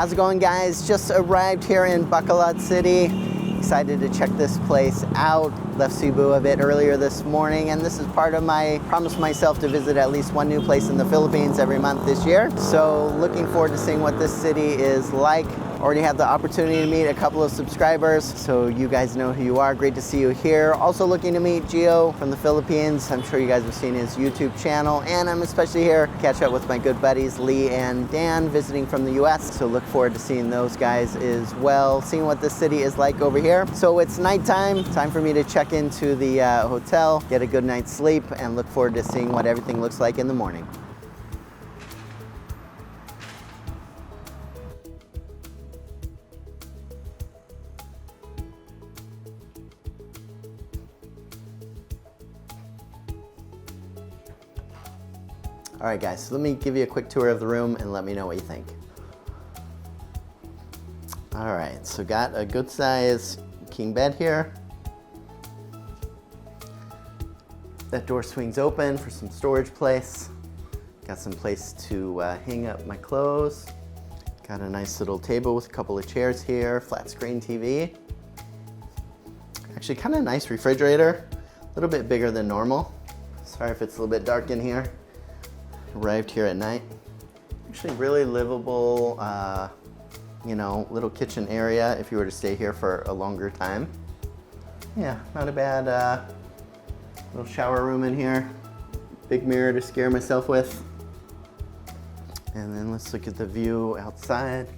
How's it going, guys? Just arrived here in Bacolod City. Excited to check this place out. Left Cebu a bit earlier this morning, and this is part of my promise myself to visit at least one new place in the Philippines every month this year. So looking forward to seeing what this city is like. Already had the opportunity to meet a couple of subscribers, so you guys know who you are. Great to see you here. Also looking to meet Gio from the Philippines. I'm sure you guys have seen his YouTube channel, and I'm especially here to catch up with my good buddies Lee and Dan visiting from the US. So look forward to seeing those guys as well, seeing what this city is like over here. So it's nighttime, time for me to check into the hotel, get a good night's sleep, and look forward to seeing what everything looks like in the morning. All right, guys, so let me give you a quick tour of the room and let me know what you think. All right, so got a good size king bed here. That door swings open for some storage place. Got some place to hang up my clothes. Got a nice little table with a couple of chairs here, flat screen TV. Actually, kind of nice refrigerator, a little bit bigger than normal. Sorry if it's a little bit dark in here. Arrived here at night. Actually really livable, little kitchen area if you were to stay here for a longer time. Yeah, not a bad little shower room in here. Big mirror to scare myself with. And then let's look at the view outside.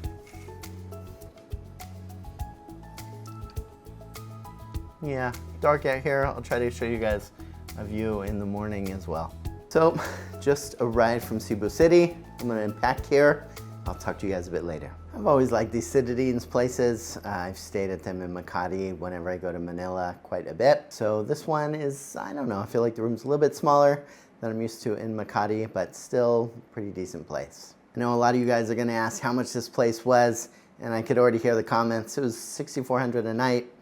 Yeah, dark out here. I'll try to show you guys a view in the morning as well. So, just arrived from Cebu City. I'm gonna unpack here. I'll talk to you guys a bit later. I've always liked these citadines places. I've stayed at them in Makati whenever I go to Manila quite a bit. So this one is, I don't know, I feel like the room's a little bit smaller than I'm used to in Makati, but still pretty decent place. I know a lot of you guys are gonna ask how much this place was, and I could already hear the comments. It was $6,400 a night,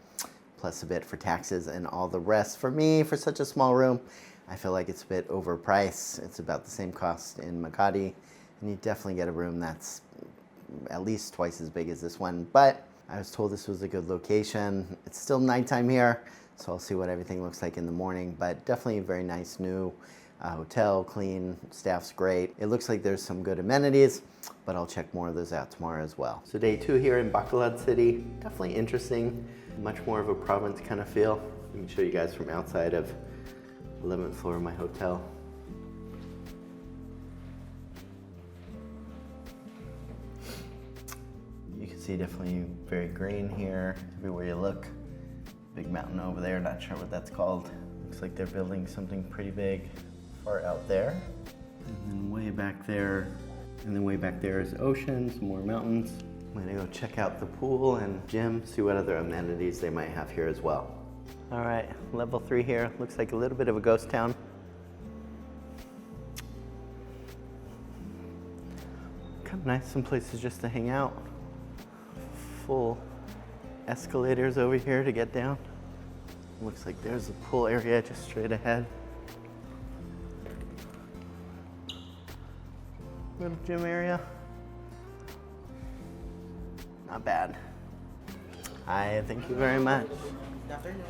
plus a bit for taxes and all the rest. For me, for such a small room, I feel like it's a bit overpriced. It's about the same cost in Makati, and you definitely get a room that's at least twice as big as this one. But I was told this was a good location. It's still nighttime here, so I'll see what everything looks like in the morning, but definitely a very nice new hotel, clean, staff's great. It looks like there's some good amenities, but I'll check more of those out tomorrow as well. So day 2 here in Bacolod City, definitely interesting, much more of a province kind of feel. Let me show you guys from outside of 11th floor of my hotel. You can see definitely very green here everywhere you look. Big mountain over there, not sure what that's called. Looks like they're building something pretty big far out there. And then way back there, is ocean, some more mountains. I'm gonna go check out the pool and gym, see what other amenities they might have here as well. All right, level 3 here. Looks like a little bit of a ghost town. Kind of nice, some places just to hang out. Full escalators over here to get down. Looks like there's a pool area just straight ahead. Little gym area. Not bad. Hi, thank you very much. Good afternoon.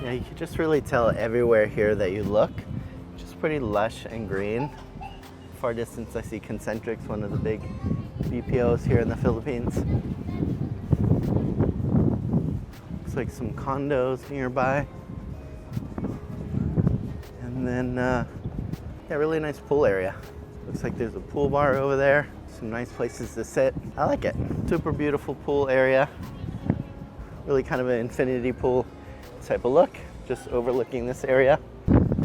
Yeah, you can just really tell everywhere here that you look, just pretty lush and green. Far distance I see Concentrix, one of the big BPOs here in the Philippines. Looks like some condos nearby. And then, yeah, really nice pool area. Looks like there's a pool bar over there. Some nice places to sit. I like it. Super beautiful pool area. Really kind of an infinity pool type of look, just overlooking this area.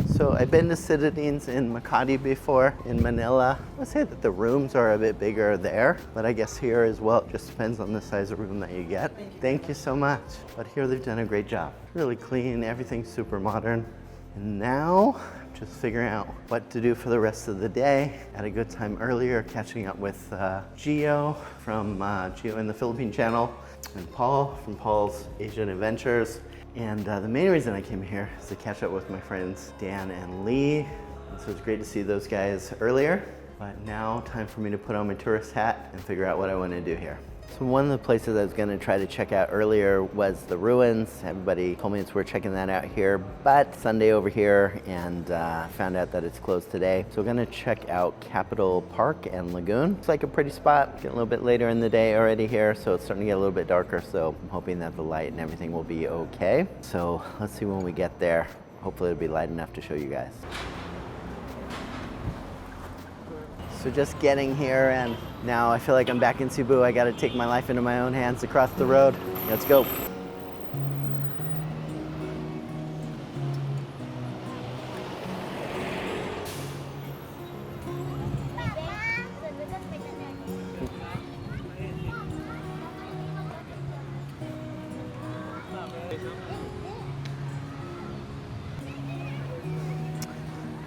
So I've been to citadines in Makati before, in Manila. I would say that the rooms are a bit bigger there, but I guess here as well, it just depends on the size of room that you get. Thank you so much. But here they've done a great job. Really clean, everything's super modern. And now, just figuring out what to do for the rest of the day. Had a good time earlier catching up with Gio from Gio in the Philippine channel, and Paul from Paul's Asian Adventures. And the main reason I came here is to catch up with my friends Dan and Lee. And so it's great to see those guys earlier. But now, time for me to put on my tourist hat and figure out what I want to do here. So one of the places I was going to try to check out earlier was the ruins. Everybody told me it's worth checking that out here, but Sunday over here, and found out that it's closed today. So we're going to check out Capitol Park and Lagoon. It's like a pretty spot. Getting a little bit later in the day already here, so it's starting to get a little bit darker, so I'm hoping that the light and everything will be okay. So let's see when we get there. Hopefully it'll be light enough to show you guys. So just getting here, and now I feel like I'm back in Cebu. I gotta take my life into my own hands across the road. Let's go.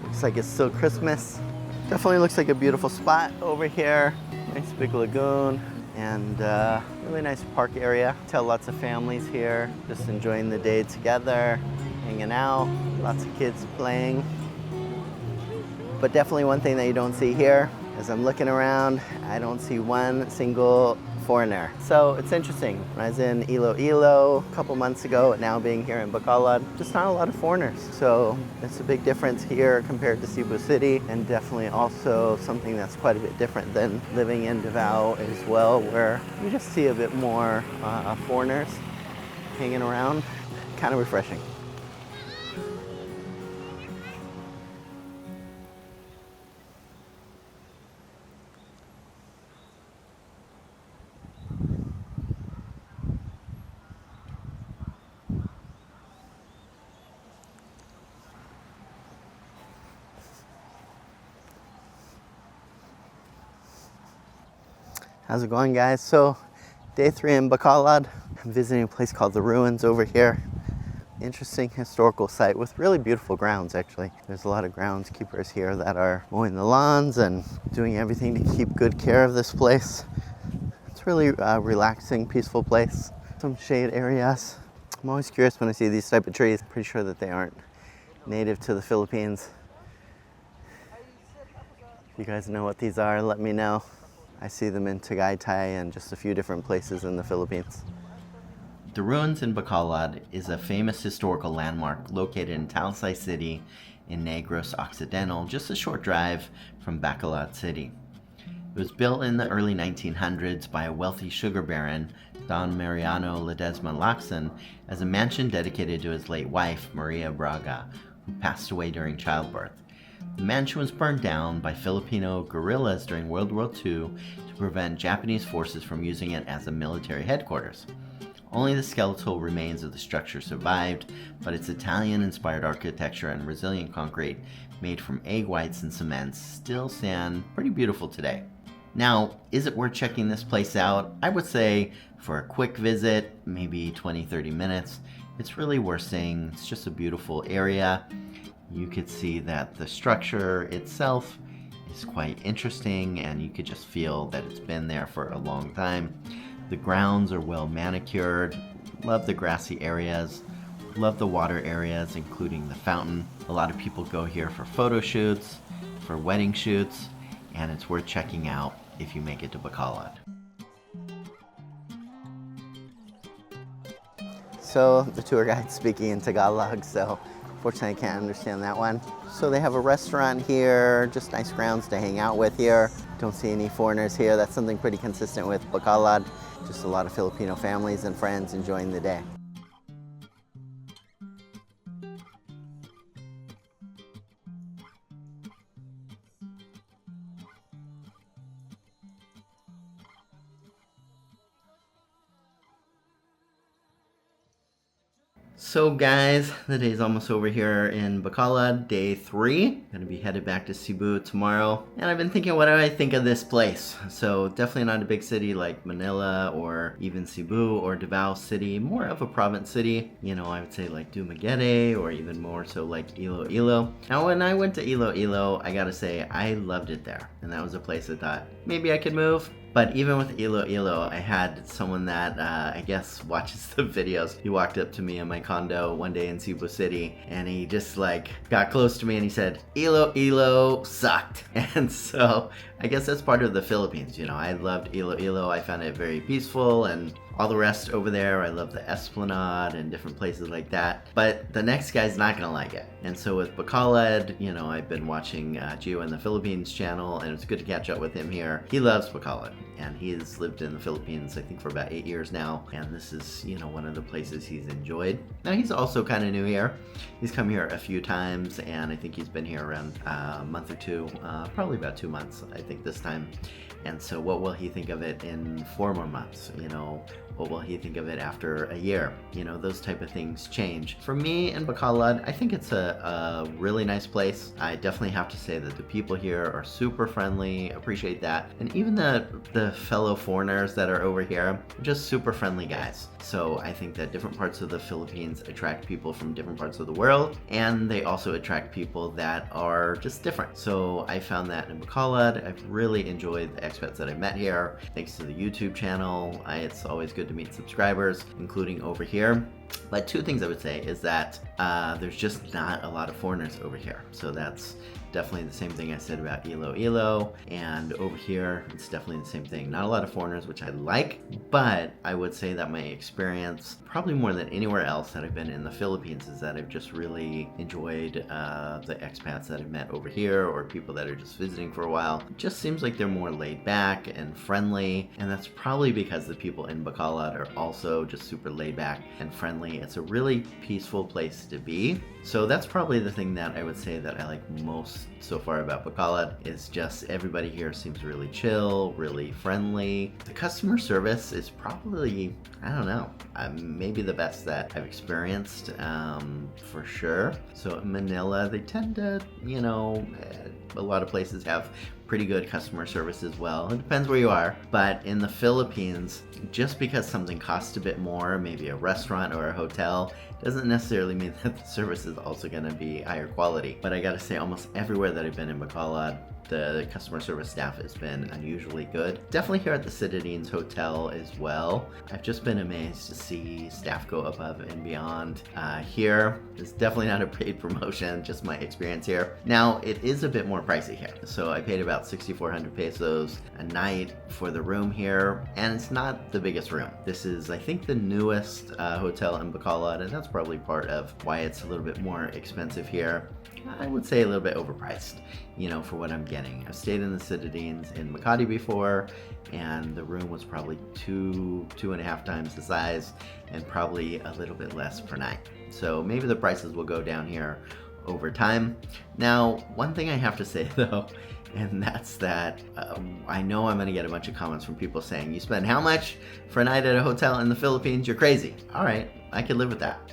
Looks like it's still Christmas. Definitely looks like a beautiful spot over here. Nice big lagoon and really nice park area. Tell lots of families here, just enjoying the day together, hanging out, lots of kids playing. But definitely one thing that you don't see here, as I'm looking around, I don't see one single foreigner. So it's interesting. When I was in Iloilo a couple months ago, now being here in Bacolod, just not a lot of foreigners. So it's a big difference here compared to Cebu City, and definitely also something that's quite a bit different than living in Davao as well, where you just see a bit more foreigners hanging around. Kind of refreshing. How's it going, guys? So day 3 in Bacolod. I'm visiting a place called the Ruins over here. Interesting historical site with really beautiful grounds, actually. There's a lot of groundskeepers here that are mowing the lawns and doing everything to keep good care of this place. It's really a relaxing, peaceful place. Some shade areas. I'm always curious when I see these type of trees. Pretty sure that they aren't native to the Philippines. If you guys know what these are, let me know. I see them in Tagaytay and just a few different places in the Philippines. The Ruins in Bacolod is a famous historical landmark located in Talisay City in Negros Occidental, just a short drive from Bacolod City. It was built in the early 1900s by a wealthy sugar baron, Don Mariano Ledesma Lacson, as a mansion dedicated to his late wife, Maria Braga, who passed away during childbirth. The mansion was burned down by Filipino guerrillas during World War II to prevent Japanese forces from using it as a military headquarters. Only the skeletal remains of the structure survived, but its Italian-inspired architecture and resilient concrete made from egg whites and cements still stand pretty beautiful today. Now, is it worth checking this place out? I would say for a quick visit, maybe 20-30 minutes, it's really worth seeing. It's just a beautiful area. You could see that the structure itself is quite interesting, and you could just feel that it's been there for a long time. The grounds are well manicured. Love the grassy areas. Love the water areas, including the fountain. A lot of people go here for photo shoots, for wedding shoots, and it's worth checking out if you make it to Bacolod. So the tour guide's speaking in Tagalog, so unfortunately I can't understand that one. So they have a restaurant here, just nice grounds to hang out with here. Don't see any foreigners here. That's something pretty consistent with Bacolod. Just a lot of Filipino families and friends enjoying the day. So guys, the day's almost over here in Bacolod, day 3. Gonna be headed back to Cebu tomorrow. And I've been thinking, what do I think of this place? So definitely not a big city like Manila or even Cebu or Davao City. More of a province city. You know, I would say like Dumaguete or even more so like Iloilo. Now when I went to Iloilo, I gotta say I loved it there. And that was a place I thought maybe I could move. But even with Iloilo, I had someone that I guess watches the videos. He walked up to me in my condo one day in Cebu City, and he just like got close to me and he said, Iloilo sucked. And so I guess that's part of the Philippines. You know, I loved Iloilo. I found it very peaceful, and all the rest over there, I love the Esplanade and different places like that. But the next guy's not gonna like it. And so with Bacolod, you know, I've been watching Gio in the Philippines channel, and it's good to catch up with him here. He loves Bacolod, and he's lived in the Philippines, I think, for about 8 years now. And this is, you know, one of the places he's enjoyed. Now, he's also kind of new here. He's come here a few times, and I think he's been here around a month or two, probably about 2 months, I think, this time. And so what will he think of it in 4 more months? You know, what will he think of it after a year? You know, those type of things change. For me in Bacolod, I think it's a really nice place. I definitely have to say that the people here are super friendly, appreciate that. And even the fellow foreigners that are over here are just super friendly guys. So I think that different parts of the Philippines attract people from different parts of the world, and they also attract people that are just different. So I found that in Bacolod. I've really enjoyed the expats that I met here. Thanks to the YouTube channel, it's always good to meet subscribers, including over here. But 2 things I would say is that there's just not a lot of foreigners over here. So that's definitely the same thing I said about Iloilo, and over here it's definitely the same thing. Not a lot of foreigners, which I like, but I would say that my experience, probably more than anywhere else that I've been in the Philippines, is that I've just really enjoyed the expats that I've met over here, or people that are just visiting for a while. It just seems like they're more laid back and friendly, and that's probably because the people in Bacolod are also just super laid back and friendly. It's a really peaceful place to be. So that's probably the thing that I would say that I like most so far about Bacolod, is just everybody here seems really chill, really friendly. The customer service is probably, I don't know, maybe the best that I've experienced, for sure. So in Manila, they tend to, you know, a lot of places have pretty good customer service as well. It depends where you are. But in the Philippines, just because something costs a bit more, maybe a restaurant or a hotel, doesn't necessarily mean that the service is also going to be higher quality. But I gotta say, almost everywhere that I've been in Bacolod, the customer service staff has been unusually good. Definitely here at the Citadines Hotel as well. I've just been amazed to see staff go above and beyond. Here, it's definitely not a paid promotion, just my experience here. Now, it is a bit more pricey here. So I paid about 6,400 pesos a night for the room here, and it's not the biggest room. This is, I think, the newest hotel in Bacolod, and that's probably part of why it's a little bit more expensive here. I would say a little bit overpriced, you know, for what I'm getting. I've stayed in the Citadines in Makati before, and the room was probably 2.5 times the size, and probably a little bit less per night. So maybe the prices will go down here over time. Now, one thing I have to say though, and that's that I know I'm gonna get a bunch of comments from people saying, you spend how much for a night at a hotel in the Philippines? You're crazy. All right, I can live with that.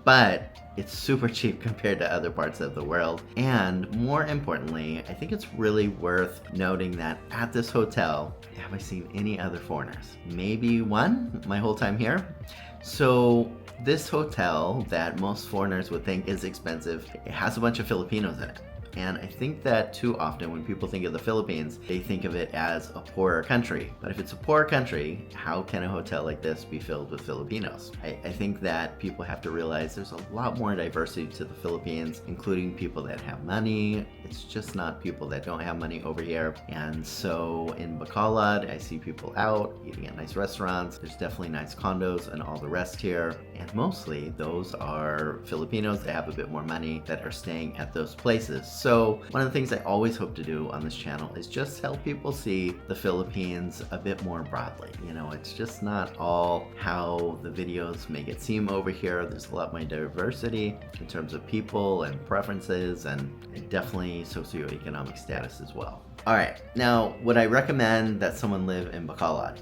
But it's super cheap compared to other parts of the world. And more importantly, I think it's really worth noting that at this hotel, have I seen any other foreigners? Maybe one my whole time here. So this hotel that most foreigners would think is expensive, it has a bunch of Filipinos in it. And I think that too often when people think of the Philippines, they think of it as a poorer country. But if it's a poor country, how can a hotel like this be filled with Filipinos? I think that people have to realize there's a lot more diversity to the Philippines, including people that have money. It's just not people that don't have money over here. And so in Bacolod, I see people out eating at nice restaurants. There's definitely nice condos and all the rest here. And mostly those are Filipinos that have a bit more money that are staying at those places. So one of the things I always hope to do on this channel is just help people see the Philippines a bit more broadly. You know, it's just not all how the videos make it seem over here. There's a lot more diversity in terms of people and preferences, and definitely socioeconomic status as well. All right, now would I recommend that someone live in Bacolod?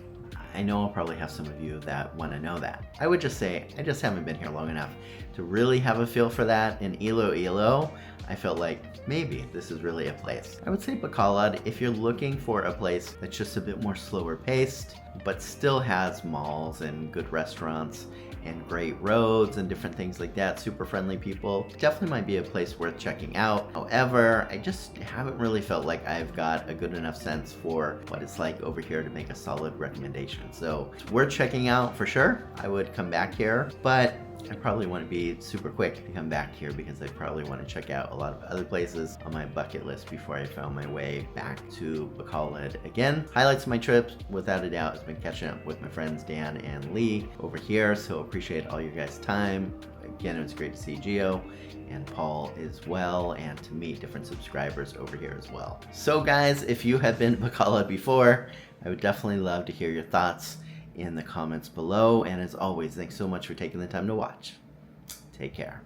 I know I'll probably have some of you that want to know that. I would just say, I just haven't been here long enough to really have a feel for that. In Iloilo, I felt like maybe this is really a place. I would say Bacolod, if you're looking for a place that's just a bit more slower paced, but still has malls and good restaurants and great roads and different things like that. Super friendly people. Definitely might be a place worth checking out. However, I just haven't really felt like I've got a good enough sense for what it's like over here to make a solid recommendation. So it's worth checking out for sure. I would come back here, but I probably want to be super quick to come back here because I probably want to check out a lot of other places on my bucket list before I found my way back to Bacolod again. Highlights of my trip, without a doubt, has been catching up with my friends Dan and Lee over here, so appreciate all your guys' time. Again, it was great to see Gio and Paul as well, and to meet different subscribers over here as well. So guys, if you have been to Bacolod before, I would definitely love to hear your thoughts in the comments below, and as always, thanks so much for taking the time to watch. Take care.